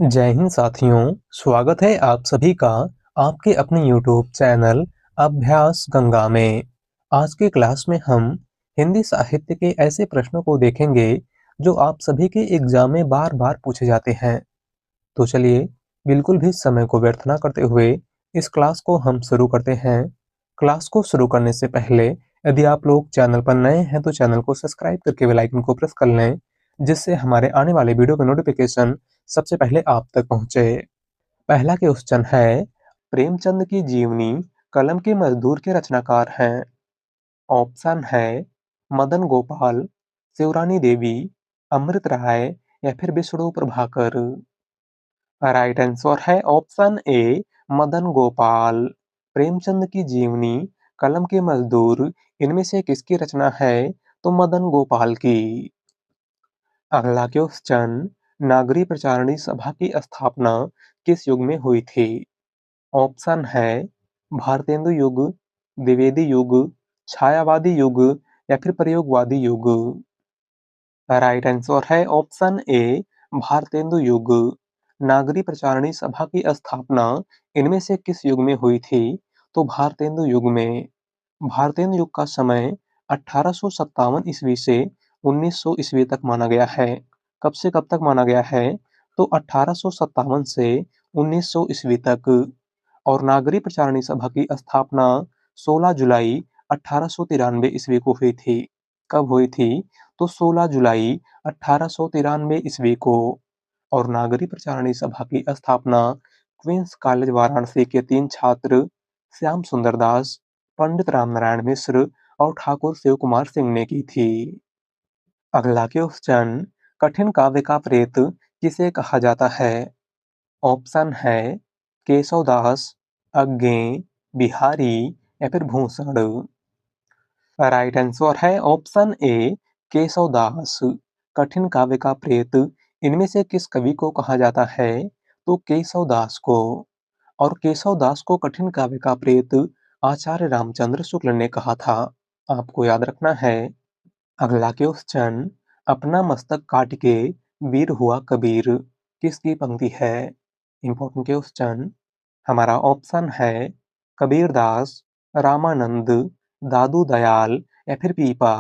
जय हिंद साथियों, स्वागत है आप सभी का आपके अपने यूट्यूब चैनल अभ्यास गंगा में। आज के क्लास में हम हिंदी साहित्य के ऐसे प्रश्नों को देखेंगे जो आप सभी के एग्जाम में बार बार पूछे जाते हैं। तो चलिए बिल्कुल भी समय को व्यर्थ ना करते हुए इस क्लास को हम शुरू करते हैं। क्लास को शुरू करने से पहले यदि आप लोग चैनल पर नए हैं तो चैनल को सब्सक्राइब करके बेल आइकन को प्रेस कर लें, जिससे हमारे आने वाले वीडियो का नोटिफिकेशन सबसे पहले आप तक पहुंचे। पहला क्वेश्चन है, प्रेमचंद की जीवनी कलम के मजदूर के रचनाकार हैं। ऑप्शन है मदन गोपाल, शिवरानी देवी, अमृत राय या फिर विष्णु प्रभाकर। राइट आंसर है ऑप्शन ए मदन गोपाल। प्रेमचंद की जीवनी कलम के मजदूर इनमें से किसकी रचना है? तो मदन गोपाल की। अगला क्वेश्चन, नागरी प्रचारणी सभा की स्थापना किस युग में हुई थी? ऑप्शन है भारतेंदु युग, द्विवेदी युग, छायावादी युग या फिर प्रयोगवादी युग। राइट आंसर है ऑप्शन ए भारतेंदु युग। नागरी प्रचारणी सभा की स्थापना इनमें से किस युग में हुई थी? तो भारतेंदु युग में। भारतेंदु युग का समय 1857 ईस्वी से 1900 ईस्वी तक माना गया है। कब से कब तक माना गया है? तो 1857 से 1900 ईस्वी तक। और नागरी प्रचारणी सभा की स्थापना 16 जुलाई 1893 ईस्वी को हुई थी। कब हुई थी? तो 16 जुलाई 1893 ईस्वी को। और नागरी प्रचारणी सभा की स्थापना क्वींस कॉलेज वाराणसी के 3 छात्र श्याम सुंदर दास, पंडित रामनारायण मिश्र और ठाकुर शिव कुमार सिंह ने की थी। अगला क्वेश्चन, कठिन काव्य का प्रेत किसे कहा जाता है? ऑप्शन है केशवदास, अज्ञे, बिहारी या फिर भूषण। राइट आंसर है ऑप्शन ए केशवदास। कठिन काव्य का प्रेत इनमें से किस कवि को कहा जाता है? तो केशवदास को। और केशवदास को कठिन काव्य का प्रेत आचार्य रामचंद्र शुक्ल ने कहा था। आपको याद रखना है। अगला क्वेश्चन, अपना मस्तक काट के वीर हुआ कबीर किसकी पंक्ति है? Important question. हमारा ऑप्शन है कबीरदास, रामानंद, दादू दयाल या फिर पीपा।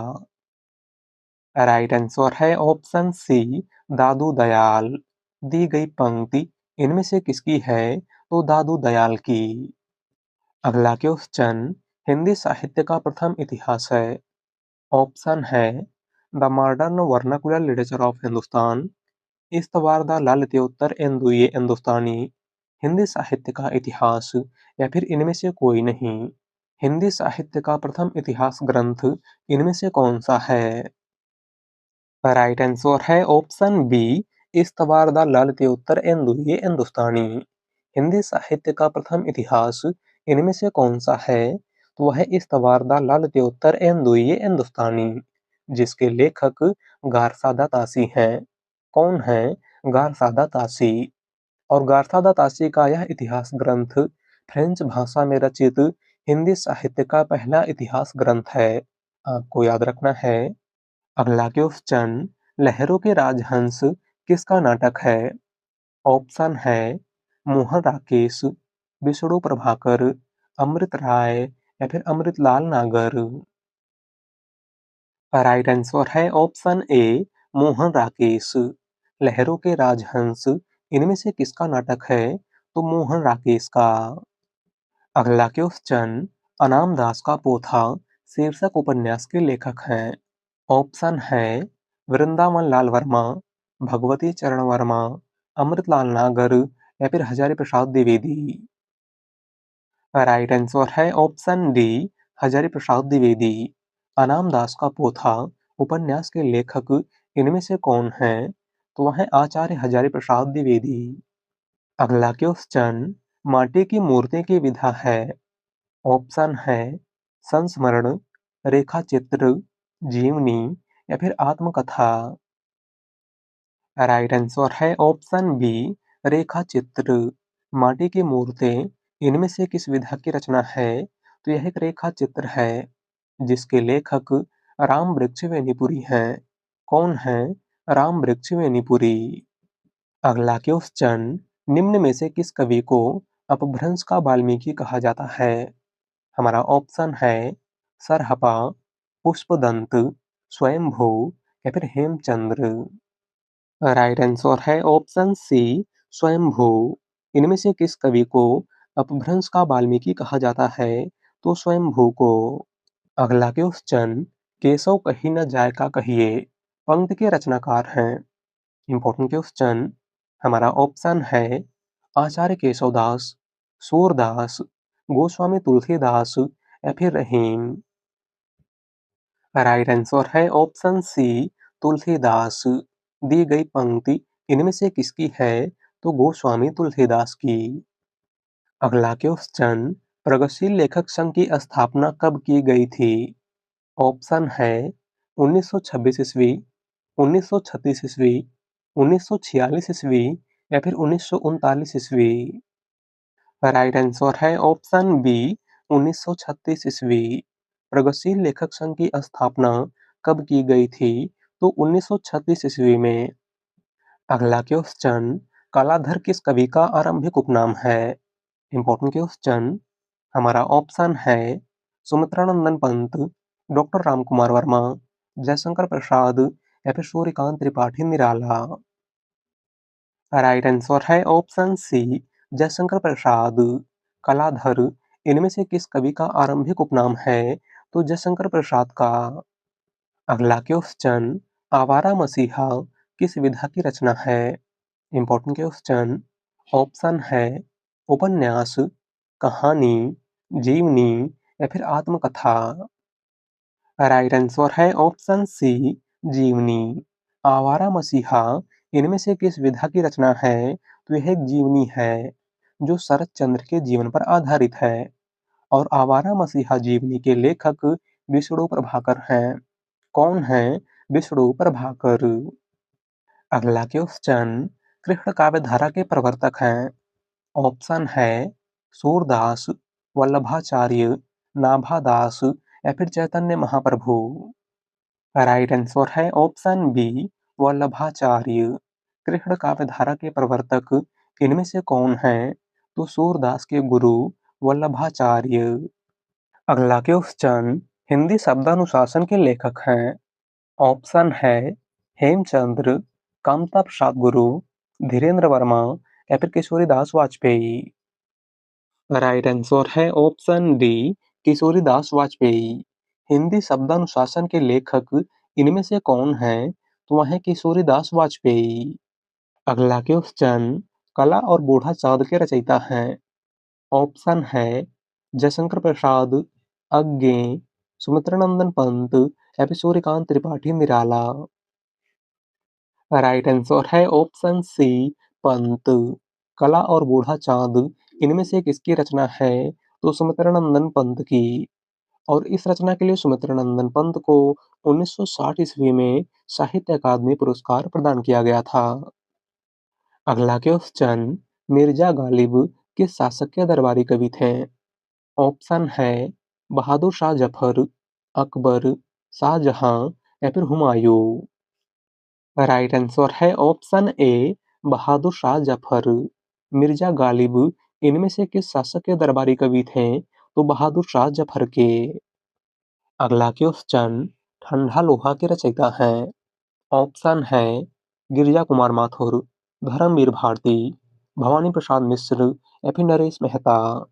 राइट आंसर है ऑप्शन सी दादू दयाल। दी गई पंक्ति इनमें से किसकी है? तो दादू दयाल की। अगला क्वेश्चन, हिंदी साहित्य का प्रथम इतिहास है। ऑप्शन है the modern vernacular literature of Hindustan, इस्तवार द ललित्योत्तर एंदुए हिंदुस्तानी, हिंदी साहित्य का इतिहास या फिर इनमें से कोई नहीं। हिंदी साहित्य का प्रथम इतिहास ग्रंथ इनमें से कौन सा है? राइट आंसर है ऑप्शन बी इस्तवार द ललित्योत्तर एंदुए हिंदुस्तानी। हिंदी साहित्य का प्रथम इतिहास इनमें से कौन सा है? तो वह है इस्तवार द ललित्योत्तर एंदुए हिंदुस्तानी, जिसके लेखक गारसादा तासी हैं। कौन है? गारसादा तासी। और गारसादा तासी का यह इतिहास ग्रंथ फ्रेंच भाषा में रचित हिंदी साहित्य का पहला इतिहास ग्रंथ है। आपको याद रखना है। अगला क्वेश्चन, लहरों के राजहंस किसका नाटक है? ऑप्शन है मोहन राकेश, विष्णु प्रभाकर, अमृत राय या फिर अमृतलाल नागर। राइट आंसर है ऑप्शन ए मोहन राकेश। लहरों के राजहंस इनमें से किसका नाटक है? तो मोहन राकेश का। अगला क्वेश्चन, अनाम दास का पोथा शीर्षक उपन्यास के लेखक हैं। ऑप्शन है वृंदावन लाल वर्मा, भगवती चरण वर्मा, अमृतलाल नागर या फिर हजारी प्रसाद द्विवेदी। राइट आंसर है ऑप्शन डी हजारी प्रसाद द्विवेदी। अनाम दास का पोथा उपन्यास के लेखक इनमें से कौन है? तो वह है आचार्य हजारी प्रसाद द्विवेदी। अगला क्वेश्चन, माटी की मूर्ति की विधा है। ऑप्शन है संस्मरण, रेखा चित्र, जीवनी या फिर आत्मकथा। राइट आंसर है ऑप्शन बी रेखा चित्र। माटी की मूर्तें इनमें से किस विधा की रचना है? तो यह एक रेखा चित्र है, जिसके लेखक राम वृक्ष वेनीपुरी हैं। कौन है? राम वृक्ष वेनीपुरी। अगला क्वेश्चन, निम्न में से किस कवि को अपभ्रंश का वाल्मीकि कहा जाता है? हमारा ऑप्शन है सरहपा, पुष्पदंत, स्वयंभू या फिर हेमचंद्र। राइट आंसर है ऑप्शन सी, स्वयंभू। इनमें से किस कवि को अपभ्रंश का वाल्मीकि कहा जाता है? तो स्वयंभू को। अगला क्वेश्चन, केशव कहीं न जाय का कहिए पंक्ति के रचनाकार हैं। Important question. हमारा ऑप्शन है आचार्य केशवदास, सूरदास, गोस्वामी तुलसीदास या फिर रहीम। राइट आंसर है ऑप्शन सी, तुलसीदास। दी गई पंक्ति इनमें से किसकी है? तो गोस्वामी तुलसीदास की। अगला क्वेश्चन, प्रगतिशील लेखक संघ की स्थापना कब की गई थी? ऑप्शन है 1926 ईस्वी, 1936 ईस्वी, 1946 ईस्वी या फिर 1939 ईस्वी। राइट आंसर है ऑप्शन बी, 1936 ईस्वी। प्रगतिशील लेखक संघ की स्थापना कब की गई थी? तो 1936 ईस्वी में। अगला क्वेश्चन, कलाधर किस कवि का आरंभिक उपनाम है? Important question. हमारा ऑप्शन है सुमित्रानंदन पंत, डॉक्टर रामकुमार वर्मा, जयशंकर प्रसाद या फिर सूर्यकांत त्रिपाठी निराला। राइट आंसर है ऑप्शन सी, जयशंकर प्रसाद। कलाधर इनमें से किस कवि का आरंभिक उपनाम है? तो जयशंकर प्रसाद का। अगला क्वेश्चन, आवारा मसीहा किस विधा की रचना है? Important question. ऑप्शन है उपन्यास, कहानी, जीवनी या फिर आत्मकथा। राइट आंसर है ऑप्शन सी, जीवनी। आवारा मसीहा इनमें से किस विधा की रचना है? तो यह एक जीवनी है जो शरत चंद्र के जीवन पर आधारित है। और आवारा मसीहा जीवनी के लेखक विष्णु प्रभाकर हैं। कौन है विष्णु प्रभाकर? अगला क्वेश्चन, कृष्ण काव्य धारा के प्रवर्तक हैं। ऑप्शन है सूरदास, वल्लभाचार्य, नाभादास या फिर चैतन्य महाप्रभु। राइट आंसर है ऑप्शन बी, वल्लभाचार्य। कृष्ण काव्य धारा के प्रवर्तक इनमें से कौन है? तो सूरदास के गुरु वल्लभाचार्य। अगला क्वेश्चन, हिंदी शब्दानुशासन के लेखक हैं। ऑप्शन है हेमचंद्र, कामता प्रसाद गुरु, धीरेन्द्र वर्मा या फिर किशोरीदास वाजपेयी। राइट आंसर है ऑप्शन डी, किशोरीदास वाजपेयी। हिंदी शब्दानुशासन के लेखक इनमें से कौन है? तो वह है किशोरीदास वाजपेयी। अगला क्वेश्चन, कला और बूढ़ा चाँद के रचयिता हैं। ऑप्शन है जयशंकर प्रसाद, अज्ञे, सुमित्रानंदन पंत या फिर सूर्यकांत त्रिपाठी निराला। राइट आंसर है ऑप्शन सी, पंत। कला और बूढ़ा चाँद इनमें से किसकी रचना है? तो सुमित्रानंदन पंत की। और इस रचना के लिए सुमित्रानंदन पंत को 1960 ईस्वी में साहित्य अकादमी पुरस्कार प्रदान किया गया था। अगला क्वेश्चन, मिर्जा गालिब किस शासक के दरबारी कवि थे? ऑप्शन है बहादुर शाह जफर, अकबर, शाहजहां या फिर हुमायूं। राइट आंसर है ऑप्शन ए, बहादुर शाह जफर। मिर्जा गालिब इनमें से किस शासक के दरबारी कवि थे? तो बहादुर शाह जफर के। अगला क्वेश्चन, ठंडा लोहा के रचयिता हैं। ऑप्शन है गिरिजा कुमार माथुर, धर्मवीर भारती, भवानी प्रसाद मिश्र या फिर नरेश मेहता।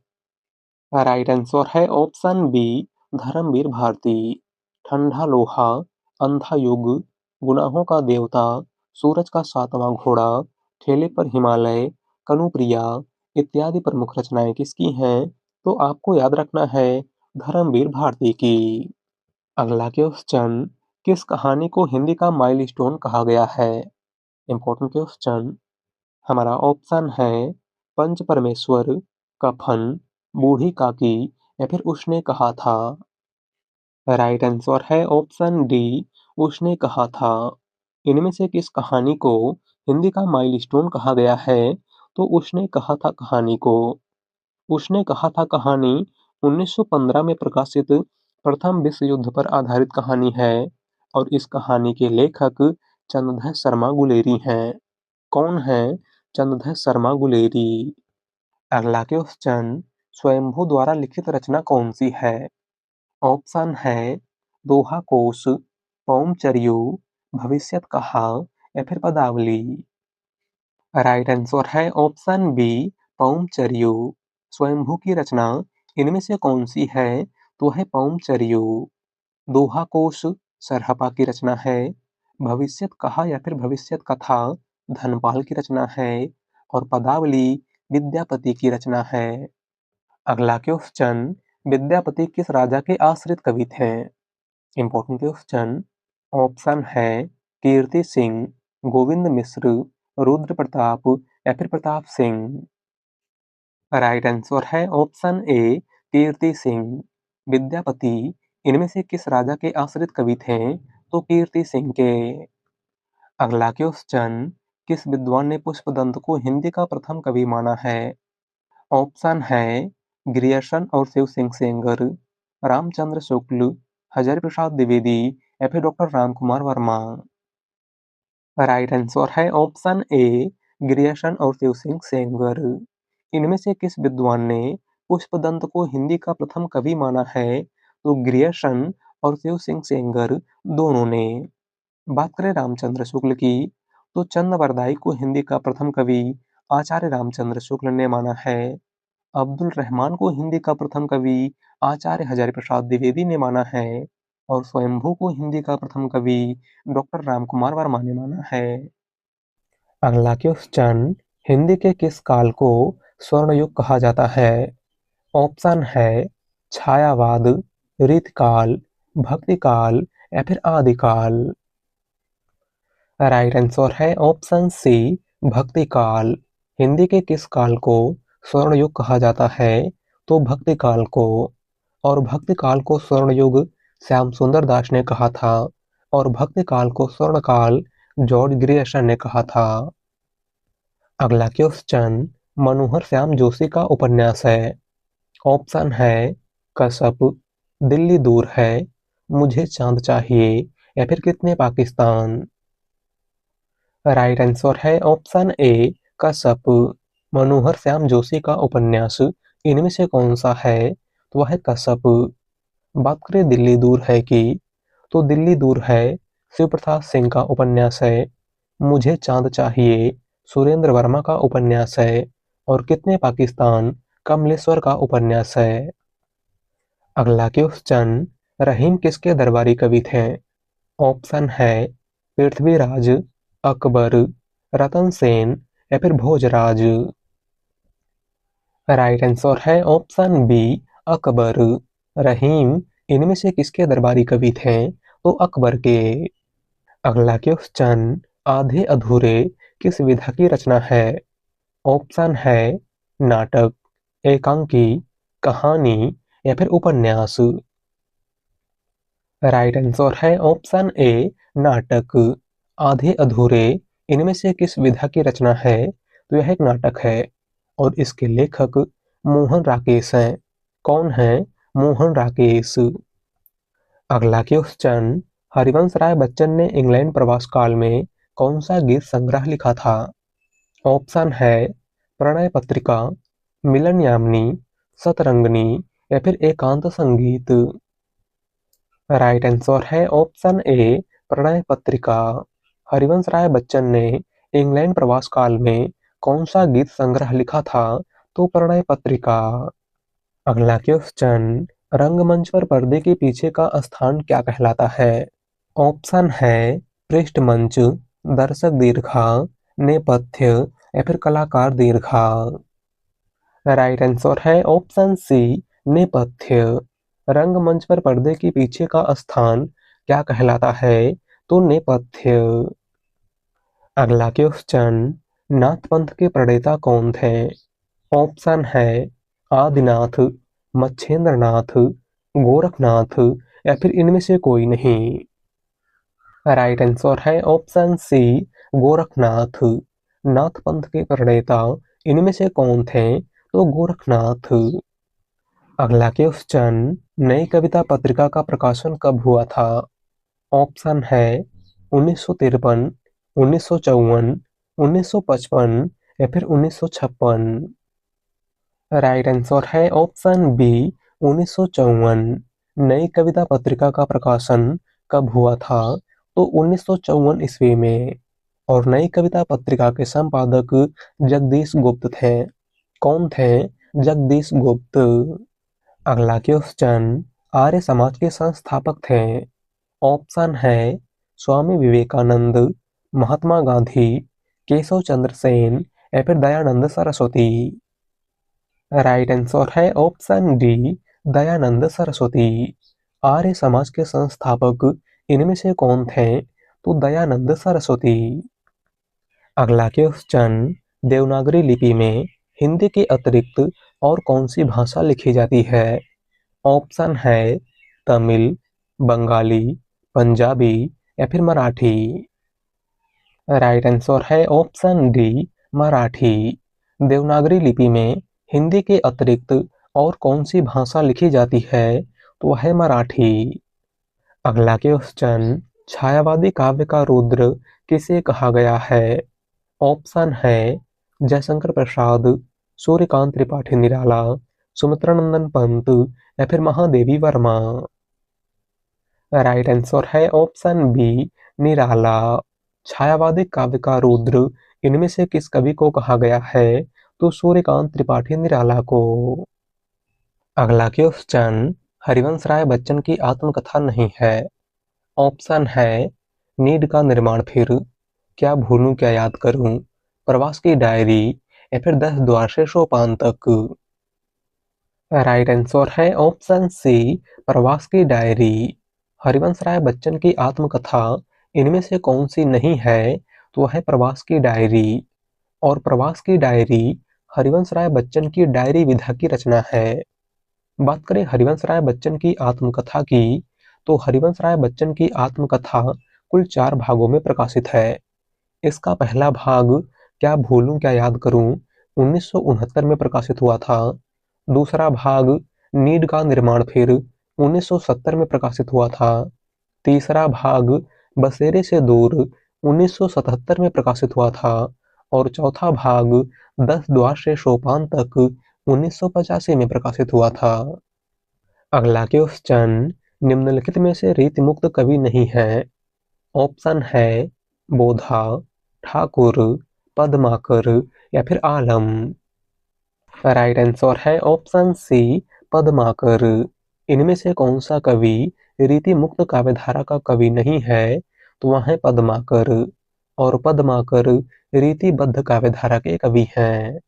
राइट आंसर है ऑप्शन बी, धर्मवीर भारती। ठंडा लोहा, अंधा युग, गुनाहों का देवता, सूरज का सातवां घोड़ा, ठेले पर हिमालय, कनुप्रिया इत्यादि प्रमुख रचनाएं किसकी हैं? तो आपको याद रखना है धर्मवीर भारती की। अगला क्वेश्चन, किस कहानी को हिंदी का माइलस्टोन कहा गया है? Important question. हमारा ऑप्शन है पंच परमेश्वर, कफन, बूढ़ी काकी या फिर उसने कहा था। राइट आंसर है ऑप्शन डी, उसने कहा था। इनमें से किस कहानी को हिंदी का माइलस्टोन कहा गया है? तो उसने कहा था कहानी को। उसने कहा था कहानी 1915 में प्रकाशित प्रथम विश्व युद्ध पर आधारित कहानी है और इस कहानी के लेखक चंद्रधर शर्मा गुलेरी हैं। कौन है चंद्रधर शर्मा गुलेरी? अगला क्वेश्चन, स्वयंभू द्वारा लिखित रचना कौन सी है? ऑप्शन है दोहा कोश, पौमचर्यू, भविष्यत कहा या फिर पदावली। राइट आंसर है ऑप्शन बी, पौमचर्यू। स्वयंभू की रचना इनमें से कौन सी है? तो है पौमचर्यू। दोहा कोश सरहपा की रचना है, भविष्यत कहा या फिर भविष्यत कथा धनपाल की रचना है और पदावली विद्यापति की रचना है। अगला क्वेश्चन, विद्यापति किस राजा के आश्रित कवि थे? Important question. ऑप्शन है कीर्ति सिंह, गोविंद मिश्र, रुद्र प्रताप या फिर प्रताप सिंह। राइट आंसर है ऑप्शन ए, कीर्ति सिंह। विद्यापति इनमें से किस राजा के आश्रित कवि थे? तो कीर्ति सिंह के। अगला क्वेश्चन, किस विद्वान ने पुष्पदंत को हिंदी का प्रथम कवि माना है? ऑप्शन है ग्रियर्सन और शिव सिंह सेंगर, रामचंद्र शुक्ल, हजारी प्रसाद द्विवेदी या फिर doctor Ramkumar Verma. Right answer है ऑप्शन ए, ग्रियर्सन और शिव सिंह सेंगर। इनमें से किस विद्वान ने पुष्पदंत को हिंदी का प्रथम कवि माना है? तो ग्रियर्सन और शिव सिंह सेंगर दोनों ने। बात करें रामचंद्र शुक्ल की, तो चंद्रवरदाई को हिंदी का प्रथम कवि आचार्य रामचंद्र शुक्ल ने माना है। अब्दुल रहमान को हिंदी का प्रथम कवि आचार्य हजारी प्रसाद द्विवेदी ने माना है और स्वयंभू को हिंदी का प्रथम कवि डॉक्टर रामकुमार वर्मा ने माना है। अगला क्वेश्चन, हिंदी के किस काल को स्वर्ण युग कहा जाता है? ऑप्शन है छायावाद, रीतकाल, भक्तिकाल या फिर आदिकाल। राइट आंसर है ऑप्शन सी, भक्तिकाल। हिंदी के किस काल को स्वर्ण युग कहा जाता है? तो भक्तिकाल को। और भक्तिकाल को स्वर्ण युग श्याम सुंदर दास ने कहा था और भक्तिकाल को स्वर्ण काल जॉर्ज ग्रियर्सन ने कहा था। अगला क्वेश्चन, मनोहर श्याम जोशी का उपन्यास है। ऑप्शन है कसब, दिल्ली दूर है, मुझे चांद चाहिए या फिर कितने पाकिस्तान। राइट आंसर है ऑप्शन ए, कसब। मनोहर श्याम जोशी का उपन्यास इनमें से कौन सा है? तो वह है कसब। बात करें दिल्ली दूर है की, तो दिल्ली दूर है शिव प्रताप सिंह का उपन्यास है। मुझे चांद चाहिए सुरेंद्र वर्मा का उपन्यास है और कितने पाकिस्तान कमलेश्वर का उपन्यास है। अगला क्वेश्चन, रहीम किसके दरबारी कवि थे? ऑप्शन है पृथ्वीराज, अकबर, रतन सेन या फिर भोजराज। राइट आंसर है ऑप्शन बी, अकबर। रहीम इनमें से किसके दरबारी कवि थे? तो अकबर के। अगला क्वेश्चन, आधे अधूरे किस विधा की रचना है? ऑप्शन है नाटक, एकांकी, कहानी या फिर उपन्यास। राइट आंसर है ऑप्शन ए, नाटक। आधे अधूरे इनमें से किस विधा की रचना है? तो यह एक नाटक है और इसके लेखक मोहन राकेश हैं। कौन है? मोहन राकेश। अगला क्वेश्चन, हरिवंश राय बच्चन ने इंग्लैंड प्रवास काल में कौन सा गीत संग्रह लिखा था? ऑप्शन है प्रणय पत्रिका, मिलन यामिनी, सतरंगिणी या फिर एकांत संगीत। राइट आंसर है ऑप्शन ए, प्रणय पत्रिका। हरिवंश राय बच्चन ने इंग्लैंड प्रवास काल में कौन सा गीत संग्रह लिखा था? तो प्रणय पत्रिका। अगला क्वेश्चन, रंगमंच पर पर्दे के पीछे का स्थान क्या कहलाता है? ऑप्शन है पृष्ठमंच, दर्शक दीर्घा, नेपथ्य या फिर कलाकार दीर्घा। राइट आंसर है ऑप्शन सी, नेपथ्य। रंगमंच पर पर्दे के पीछे का स्थान क्या कहलाता है? तो नेपथ्य। अगला क्वेश्चन, नाथ पंथ के प्रणेता कौन थे? ऑप्शन है आदिनाथ, मच्छेंद्र नाथ, गोरखनाथ या फिर इनमें से कोई नहीं। राइट आंसर है ऑप्शन सी, गोरखनाथ। नाथ पंथ के प्रणेता इनमें से कौन थे? तो गोरखनाथ। अगला क्वेश्चन, नई कविता पत्रिका का प्रकाशन कब हुआ था? ऑप्शन है 1953, 1954, 1955 या फिर 1956? राइट आंसर है ऑप्शन बी 1954। नई कविता पत्रिका का प्रकाशन कब हुआ था? तो 1954 ईस्वी में। और नई कविता पत्रिका के संपादक जगदीश गुप्त थे। कौन थे? जगदीश गुप्त। अगला क्वेश्चन, आर्य समाज के संस्थापक थे। ऑप्शन है स्वामी विवेकानंद, महात्मा गांधी, केशव चंद्र सेन या फिर दयानंद सरस्वती? राइट आंसर है ऑप्शन डी दयानंद सरस्वती। आर्य समाज के संस्थापक इनमें से कौन थे? तो दयानंद सरस्वती। अगला क्वेश्चन, देवनागरी लिपि में हिंदी के अतिरिक्त और कौन सी भाषा लिखी जाती है? ऑप्शन है तमिल, बंगाली, पंजाबी या फिर मराठी? राइट आंसर है ऑप्शन डी मराठी। देवनागरी लिपि में हिंदी के अतिरिक्त और कौन सी भाषा लिखी जाती है? तो है मराठी। अगला क्वेश्चन, छायावादी काव्य का रुद्र किसे कहा गया है? ऑप्शन है जयशंकर प्रसाद, सूर्यकांत त्रिपाठी निराला, सुमित्रानंदन पंत या फिर महादेवी वर्मा? राइट आंसर है ऑप्शन बी निराला। छायावादी काव्य का रुद्र इनमें से किस कवि को कहा गया है? तो सूर्यकांत त्रिपाठी निराला को। अगला क्वेश्चन, हरिवंश राय बच्चन की आत्मकथा नहीं है। ऑप्शन है नीड का निर्माण फिर, क्या भूलूं क्या याद करूं, प्रवास की डायरी या फिर 10 द्वार से सोपान तक? राइट आंसर है ऑप्शन सी प्रवास की डायरी। हरिवंश राय बच्चन की आत्मकथा इनमें से कौन सी नहीं है? तो है प्रवास की डायरी। और प्रवास की डायरी हरिवंश राय बच्चन की डायरी विधा की रचना है। बात करें हरिवंश राय बच्चन की आत्मकथा की, तो हरिवंश राय बच्चन की आत्मकथा कुल 4 भागों में प्रकाशित है। इसका पहला भाग क्या भूलूं क्या याद करूं 1969 में प्रकाशित हुआ था। दूसरा भाग नीड का निर्माण फिर 1970 में प्रकाशित हुआ था। तीसरा भाग बसेरे से दूर 1977 में प्रकाशित हुआ था। और चौथा भाग 10 द्वार से सोपान तक 1985 में प्रकाशित हुआ था। अगला क्वेश्चन, निम्नलिखित में से रीतिमुक्त कवि नहीं है। ऑप्शन है बोधा, ठाकुर, पद्माकर या फिर आलम? राइट आंसर है ऑप्शन सी पद्माकर। इनमें से कौन सा कवि रीति मुक्त काव्यधारा का कवि नहीं है? तो वह है पद्माकर। और पद्माकर रीतिबद्ध काव्यधारा के कवि हैं।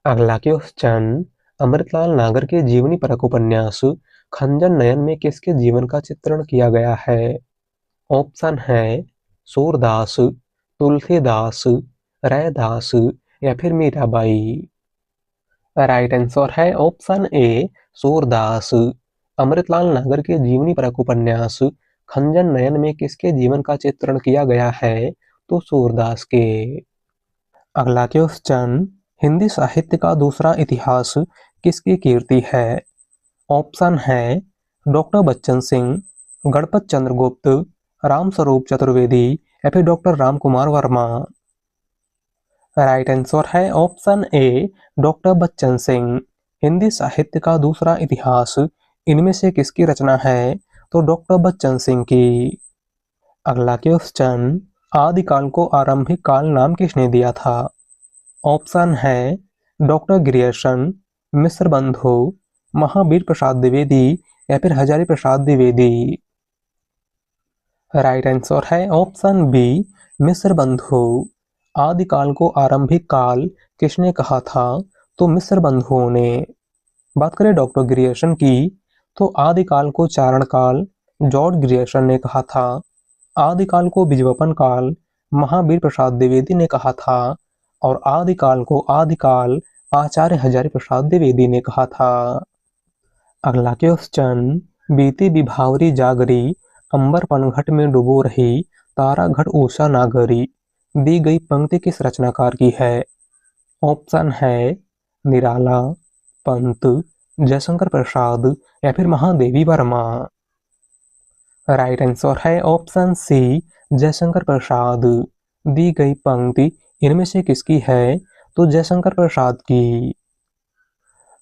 अगला क्वेश्चन, अमृतलाल नागर के जीवनी परक उपन्यास खंजन नयन में किसके जीवन का चित्रण किया गया है? ऑप्शन है सूरदास, तुलसीदास, रैदास या फिर मीराबाई? राइट आंसर है ऑप्शन ए सूरदास। अमृतलाल नागर के जीवनी परक उपन्यास खंजन नयन में किसके जीवन का चित्रण किया गया है? तो सूरदास के। अगला क्वेश्चन, हिंदी साहित्य का दूसरा इतिहास किसकी कीर्ति है? ऑप्शन है डॉक्टर बच्चन सिंह, गणपत चंद्र गुप्त, रामस्वरूप चतुर्वेदी या फिर doctor Ramkumar Verma? Right answer है option A doctor Bachchan Singh. Hindi साहित्य का दूसरा इतिहास इनमें से किसकी रचना है? तो डॉक्टर बच्चन सिंह की। अगला क्वेश्चन, आदिकाल को आरंभिक काल नाम किसने दिया था? ऑप्शन है डॉक्टर ग्रियर्सन, मिश्र बंधु, महावीर प्रसाद द्विवेदी या फिर हजारी प्रसाद द्विवेदी? राइट आंसर है ऑप्शन बी मिश्र बंधु। आदिकाल को आरंभिक काल किसने कहा था? तो मिश्र बंधुओं ने। बात करें डॉक्टर ग्रियर्सन की, तो आदिकाल को चारण काल जॉर्ज ग्रियर्सन ने कहा था। आदिकाल को बीजवपन काल महावीर प्रसाद द्विवेदी ने कहा था। और आदिकाल को आदिकाल आचार्य हजारी प्रसाद द्विवेदी ने कहा था। अगला क्वेश्चन, बीती विभावरी जागरी अंबर पनघट में डुबो रही तारा घट उषा नागरी दी गई पंक्ति किस रचनाकार की है? ऑप्शन है निराला, पंत, जयशंकर प्रसाद या फिर महादेवी वर्मा? राइट आंसर है ऑप्शन सी जयशंकर प्रसाद। दी गई पंक्ति इनमें से किसकी है? तो जयशंकर प्रसाद की।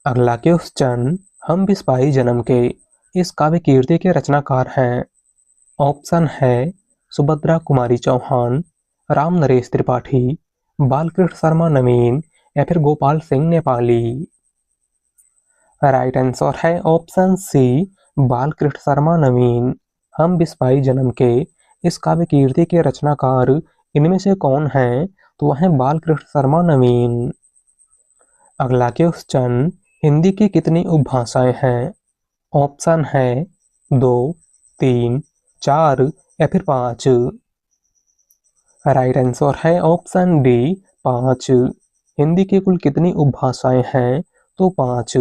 अगला क्वेश्चन, हम बिस्पाही जन्म के इस काव्य कीर्ति के रचनाकार हैं। ऑप्शन है सुभद्रा कुमारी चौहान, राम नरेश त्रिपाठी, बालकृष्ण शर्मा नवीन या फिर गोपाल सिंह नेपाली। राइट आंसर है ऑप्शन सी, बालकृष्ण शर्मा नवीन। हम बिस्पाही जन्म के इस काव्य कीर्ति के रचनाकार इनमें से कौन है? तो वह है बालकृष्ण शर्मा नवीन। अगला क्वेश्चन, हिंदी की कितनी उपभाषाएं हैं? ऑप्शन है 2, 3, 4 या फिर 5। राइट आंसर है ऑप्शन डी, 5। हिंदी की कुल कितनी उपभाषाएं हैं? तो 5।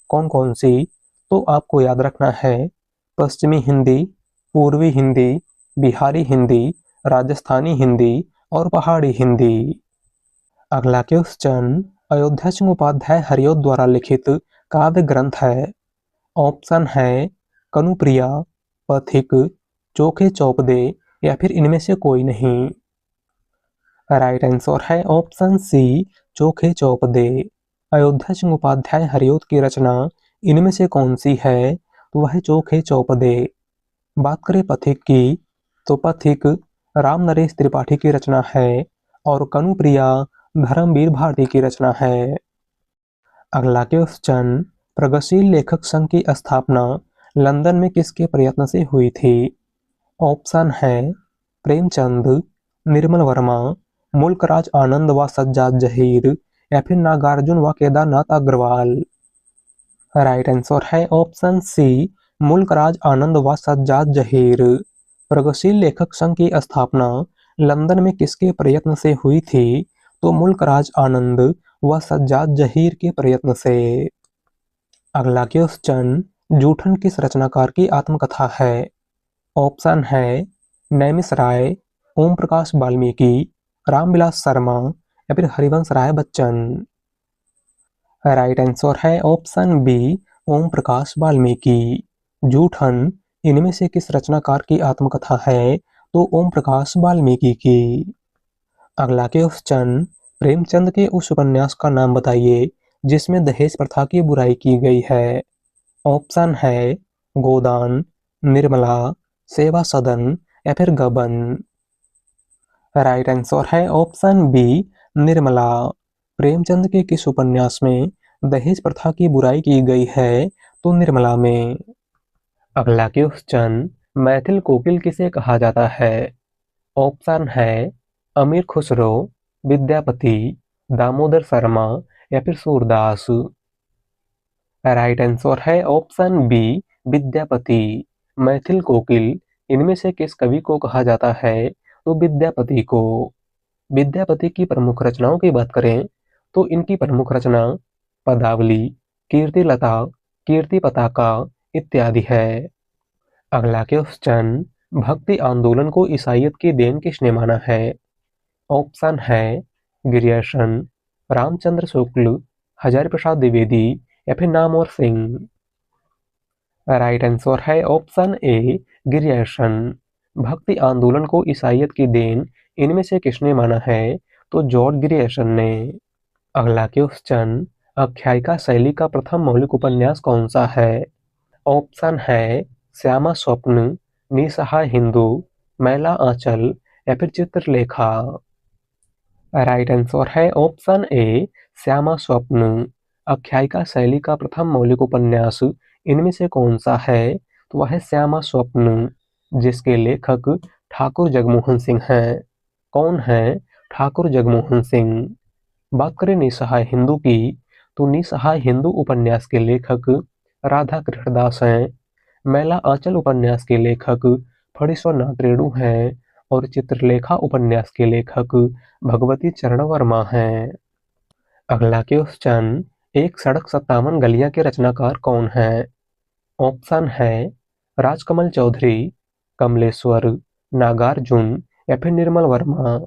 कौन कौन सी? तो आपको याद रखना है पश्चिमी हिंदी, पूर्वी हिंदी, बिहारी हिंदी, राजस्थानी हिंदी और पहाड़ी हिंदी। अगला क्वेश्चन, अयोध्या सिंह उपाध्याय हरिऔध द्वारा लिखित काव्य ग्रंथ है। ऑप्शन है कनुप्रिया, पथिक, चोखे चौपदे या फिर इनमें से कोई नहीं। राइट आंसर है ऑप्शन सी, चोखे चौपदे। अयोध्या सिंह उपाध्याय हरिऔध की रचना इनमें से कौन सी है? तो वह चोखे चौपदे। बात करें पथिक की, तो पथिक राम नरेश त्रिपाठी की रचना है और कनुप्रिया धर्मवीर भारती की रचना है। अगला क्वेश्चन, प्रगतिशील लेखक संघ की स्थापना लंदन में किसके प्रयत्न से हुई थी? ऑप्शन है प्रेमचंद, निर्मल वर्मा, मुल्कराज आनंद व सज्जाद जहीर या फिर नागार्जुन व केदारनाथ अग्रवाल। राइट आंसर है ऑप्शन सी, मुल्कराज आनंद व सज्जाद जहीर। प्रगतिशील लेखक संघ की स्थापना लंदन में किसके प्रयत्न से हुई थी? तो मुल्कराज आनंद व सज्जाद जहीर के प्रयत्न से। अगला क्वेश्चन, जूठन किस रचनाकार की आत्मकथा है? ऑप्शन है नैमिष राय, ओम प्रकाश वाल्मीकि, रामविलास शर्मा या फिर हरिवंश राय बच्चन। राइट आंसर है ऑप्शन बी, ओम प्रकाश वाल्मीकि। जूठन इनमें से किस रचनाकार की आत्मकथा है? तो ओम प्रकाश वाल्मीकि की। अगला क्वेश्चन, प्रेमचंद के उस उपन्यास का नाम बताइए जिसमें दहेज प्रथा की बुराई की गई है। ऑप्शन है गोदान, निर्मला, सेवा सदन या फिर गबन। राइट आंसर है ऑप्शन बी, निर्मला। प्रेमचंद के किस उपन्यास में दहेज प्रथा की बुराई की गई है? तो निर्मला में। अगला क्वेश्चन, मैथिल कोकिल किसे कहा जाता है? ऑप्शन है अमीर खुसरो, विद्यापति, दामोदर शर्मा या फिर सूरदास। राइट आंसर है ऑप्शन बी, विद्यापति। मैथिल कोकिल इनमें से किस कवि को कहा जाता है? तो विद्यापति को। विद्यापति की प्रमुख रचनाओं की बात करें तो इनकी प्रमुख रचना पदावली, कीर्तिलता, कीर्ति पताका इत्यादि है। अगला क्वेश्चन, भक्ति आंदोलन को ईसाईयत की देन किसने माना है? ऑप्शन है गिरियर्सन, रामचंद्र शुक्ल, हजारी प्रसाद द्विवेदी या फिर नामवर सिंह। राइट आंसर है ऑप्शन ए, गिरियर्सन। भक्ति आंदोलन को ईसाईयत की देन इनमें से किसने माना है? तो जॉर्ज गिरियर्सन ने। अगला क्वेश्चन, आख्यायिका शैली का प्रथम मौलिक उपन्यास कौन सा है? ऑप्शन है श्यामा स्वप्न, निसहाय हिंदू, मैला आंचल या फिर चित्रलेखा। राइट आंसर है ऑप्शन ए, श्यामा स्वप्न। आख्यायिका शैली का प्रथम मौलिक उपन्यास इनमें से कौन सा है? तो वह है श्यामा स्वप्न, जिसके लेखक ठाकुर जगमोहन सिंह हैं। कौन है ठाकुर जगमोहन सिंह? बात करें निसहाय हिंदू की, तो निसहाय हिंदू उपन्यास के लेखक राधा कृष्णदास हैं। मैला आंचल उपन्यास के लेखक फणीश्वर नाथ रेणु हैं और चित्रलेखा उपन्यास के लेखक भगवती चरण वर्मा हैं। अगला क्वेश्चन, एक सड़क 57 गलियां के रचनाकार कौन हैं? ऑप्शन है राजकमल चौधरी, कमलेश्वर, नागार्जुन या फिर निर्मल वर्मा।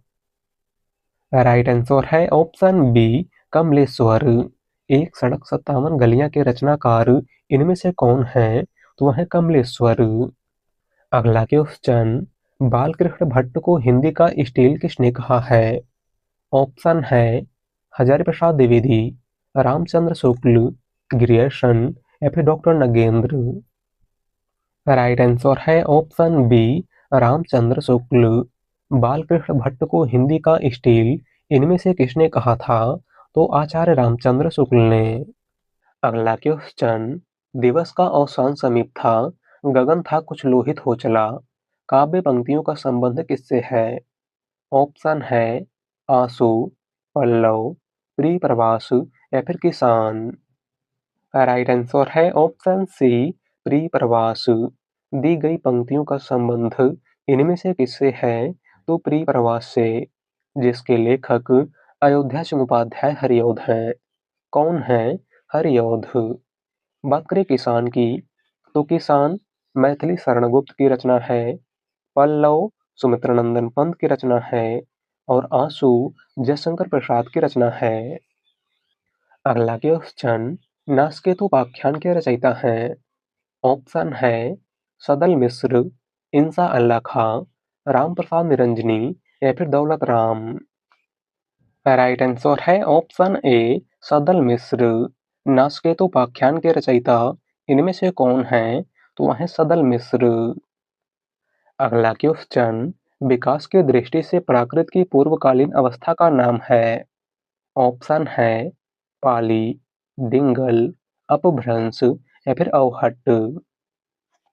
राइट आंसर है ऑप्शन बी, कमलेश्वर। एक सड़क 57 गलियां के रचनाकार इनमें से कौन है? तो वह है कमलेश्वर। अगला क्वेश्चन, बालकृष्ण भट्ट को हिंदी का स्टील किसने कहा है? ऑप्शन है हजारी प्रसाद द्विवेदी, रामचंद्र शुक्ल, ग्रियर्सन या फिर डॉक्टर नगेंद्र। राइट आंसर है ऑप्शन बी, रामचंद्र शुक्ल। बालकृष्ण भट्ट को हिंदी का स्टील इनमें से किसने कहा था? तो आचार्य रामचंद्र शुक्ल ने। अगला क्वेश्चन, दिवस का अवसान समीप था, गगन था कुछ लोहित हो चला, काव्य पंक्तियों का संबंध किससे है? ऑप्शन है आंसू, पल्लव, प्रिय प्रवास या फिर किसान। राइट आंसर है ऑप्शन सी, प्रिय प्रवास। दी गई पंक्तियों का संबंध इनमें से किससे है? तो प्रिय प्रवास से, जिसके लेखक अयोध्या मुखोपाध्याय हरिऔध हैं। कौन है हरिऔध? बात करें किसान की, तो किसान मैथिली शरण गुप्त की रचना है, पल्लव सुमित्रानंदन पंत की रचना है और आंसू जयशंकर प्रसाद की रचना है। अगला क्वेश्चन, नासकेतु उपाख्यान के रचयिता हैं? ऑप्शन है सदल मिश्र, इंसा अल्लाह खां, राम प्रसाद निरंजनी या फिर दौलत राम। राइट आंसर है ऑप्शन ए, सदल मिश्र। नासकेतु उपाख्यान के रचयिता इनमें से कौन है? तो वह है सदल मिश्र। अगला क्वेश्चन, विकास की दृष्टि से प्राकृत की पूर्वकालीन अवस्था का नाम है? ऑप्शन है पाली, डिंगल, अपभ्रंश या फिर अवहट्ट।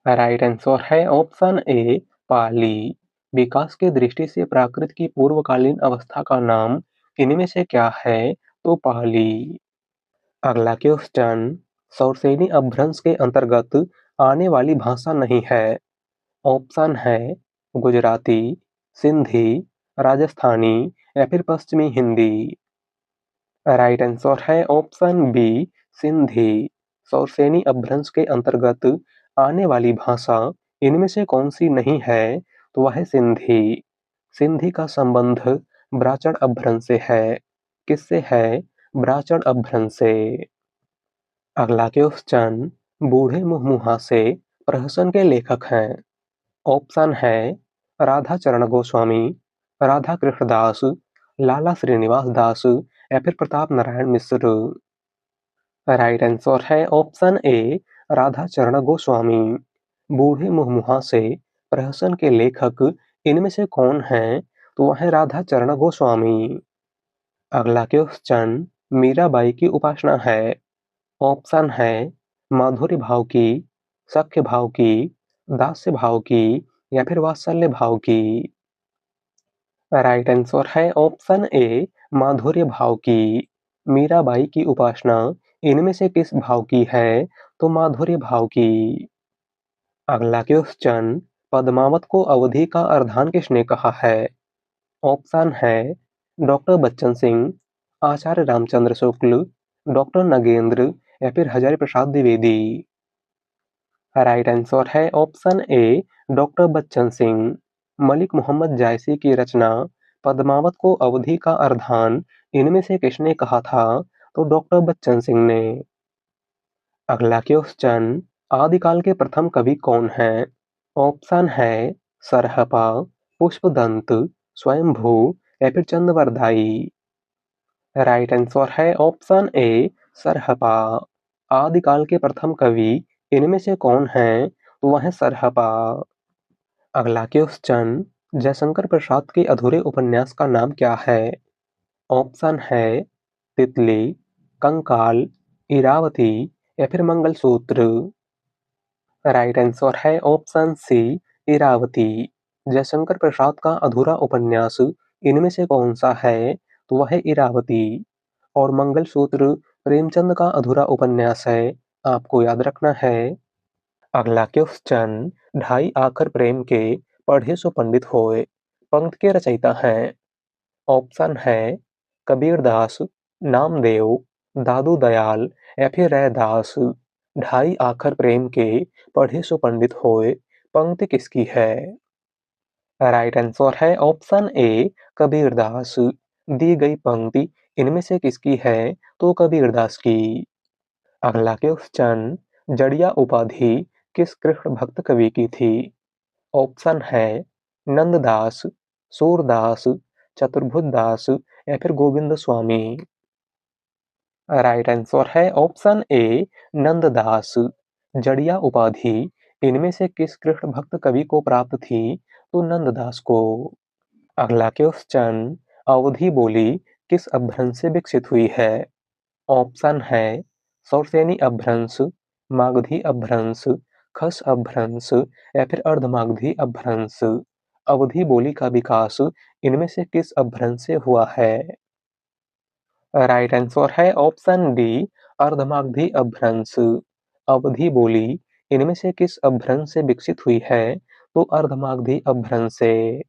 राइट आंसर है ऑप्शन ए, पाली। विकास की दृष्टि से प्राकृत की पूर्वकालीन अवस्था का नाम इनमें से क्या है? तो पाली। अगला क्वेश्चन, सौरसेनी अपभ्रंश के अंतर्गत आने वाली भाषा नहीं है? ऑप्शन है गुजराती, सिंधी, राजस्थानी या फिर पश्चिमी हिंदी। राइट आंसर है ऑप्शन बी, सिंधी। सौरसेनी अपभ्रंश के अंतर्गत आने वाली भाषा इनमें से कौन सी नहीं है? तो वह है सिंधी। सिंधी का संबंध ब्राह्मण अपभ्रंश से है। किससे है? ब्राह्मण अपभ्रंश से। अगला क्वेश्चन, बूढ़े मुँह मुहासे प्रहसन के लेखक हैं? ऑप्शन है राधा चरण गोस्वामी, राधा कृष्णदास, लाला श्रीनिवास दास या फिर प्रताप नारायण मिश्र। राइट आंसर है ऑप्शन ए, राधा चरण गोस्वामी। बूढ़े मुँह से प्रहसन के लेखक इनमें से कौन है? तो वह है राधा चरण गोस्वामी। अगला क्वेश्चन, मीराबाई की उपासना है? ऑप्शन है माधुर्य भाव की, सख्य भाव की, दास्य भाव की या फिर वात्सल्य भाव की। राइट आंसर है ऑप्शन ए, माधुर्य भाव की। मीराबाई की उपासना इनमें से किस भाव की है? तो माधुर्य भाव की। अगला क्वेश्चन, पद्मावत को अवधि का अर्धान किसने कहा है? ऑप्शन है डॉक्टर बच्चन सिंह, आचार्य रामचंद्र शुक्ल, डॉक्टर नगेंद्र या फिर हजारी प्रसाद द्विवेदी। राइट आंसर है option A, doctor Bachchan Singh. Malik Mohammad Jayasi की रचना पद्मावत को अवधि का अर्धान इनमें से किसने कहा था? तो डॉक्टर बच्चन सिंह ने। अगला क्वेश्चन, आदिकाल के प्रथम कवि कौन है? ऑप्शन है सरहपा, पुष्पदंत, स्वयंभू या फिर चंद्रवरदाई। राइट आंसर है ऑप्शन ए, सरहपा। आदिकाल के प्रथम कवि इनमें से कौन है? तो वह है सरहपा। अगला क्वेश्चन, जयशंकर प्रसाद के अधूरे उपन्यास का नाम क्या है? ऑप्शन है तितली, कंकाल, इरावती या फिर मंगलसूत्र। राइट आंसर है ऑप्शन सी, इरावती। जयशंकर प्रसाद का अधूरा उपन्यास इनमें से कौन सा है? तो वह है इरावती। और मंगलसूत्र प्रेमचंद का अधूरा उपन्यास है, आपको याद रखना है। अगला क्वेश्चन, ढाई आखर प्रेम के पढ़े सो पंडित होए पंक्ति के रचयिता हैं? ऑप्शन है कबीरदास, नामदेव, दादू दयाल या फिर रैदास। ढाई आखर प्रेम के पढ़े सो पंडित होए पंक्ति किसकी है? राइट आंसर है ऑप्शन ए, कबीरदास। दी गई पंक्ति इनमें से किसकी है? तो कबीरदास की। अगला क्वेश्चन, जड़िया उपाधि किस कृष्ण भक्त कवि की थी? ऑप्शन है नंददास, सूरदास, चतुर्भुजदास या फिर गोविंद स्वामी? राइट आंसर है ऑप्शन ए नंददास। जड़िया उपाधि इनमें से किस कृष्ण भक्त कवि को प्राप्त थी? तो नंददास को। अगला क्वेश्चन, अवधी बोली किस अपभ्रंश से विकसित हुई है? ऑप्शन है सौरसेनी अपभ्रंश, मागधी अपभ्रंश, खस अपभ्रंश या फिर अर्धमागधी अपभ्रंश। अवधी बोली का विकास इनमें से किस अपभ्रंश से हुआ है? राइट आंसर है ऑप्शन डी अर्धमागधी अपभ्रंश। अवधी बोली इनमें से किस अपभ्रंश से विकसित हुई है? तो अर्धमागधी अपभ्रंश से।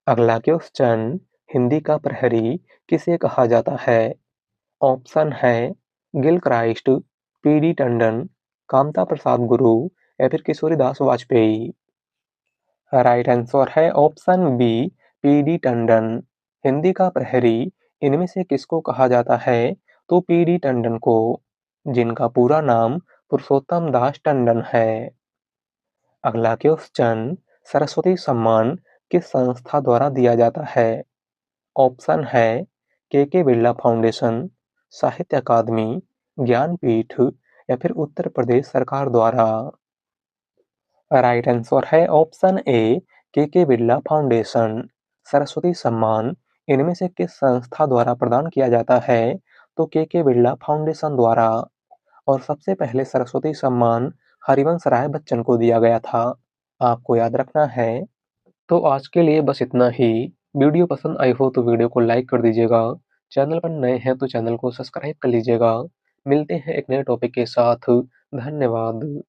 अगला क्वेश्चन, हिंदी का प्रहरी किसे कहा जाता है? ऑप्शन है गिलक्राइस्ट, पी.डी. टंडन, कामता प्रसाद गुरु या फिर किशोरीदास वाजपेयी। राइट आंसर है option B P D. Tandon. Hindi का प्रहरी इनमें से किसको कहा जाता है? तो पी.डी. टंडन को, जिनका पूरा नाम पुरुषोत्तम दास टंडन है। अगला क्वेश्चन, सरस्वती सम्मान किस संस्था द्वारा दिया जाता है? ऑप्शन है के बिरला फाउंडेशन, साहित्य अकादमी, ज्ञानपीठ या फिर उत्तर प्रदेश सरकार द्वारा। राइट आंसर है ऑप्शन ए के बिरला फाउंडेशन। सरस्वती सम्मान इनमें से किस संस्था द्वारा प्रदान किया जाता है? तो के बिरला फाउंडेशन द्वारा। और सबसे पहले सरस्वती सम्मान हरिवंश राय बच्चन को दिया गया था, आपको याद रखना है। तो आज के लिए बस इतना ही। वीडियो पसंद आई हो तो वीडियो को लाइक कर दीजिएगा। चैनल पर नए हैं तो चैनल को सब्सक्राइब कर लीजिएगा। मिलते हैं एक नए टॉपिक के साथ। धन्यवाद।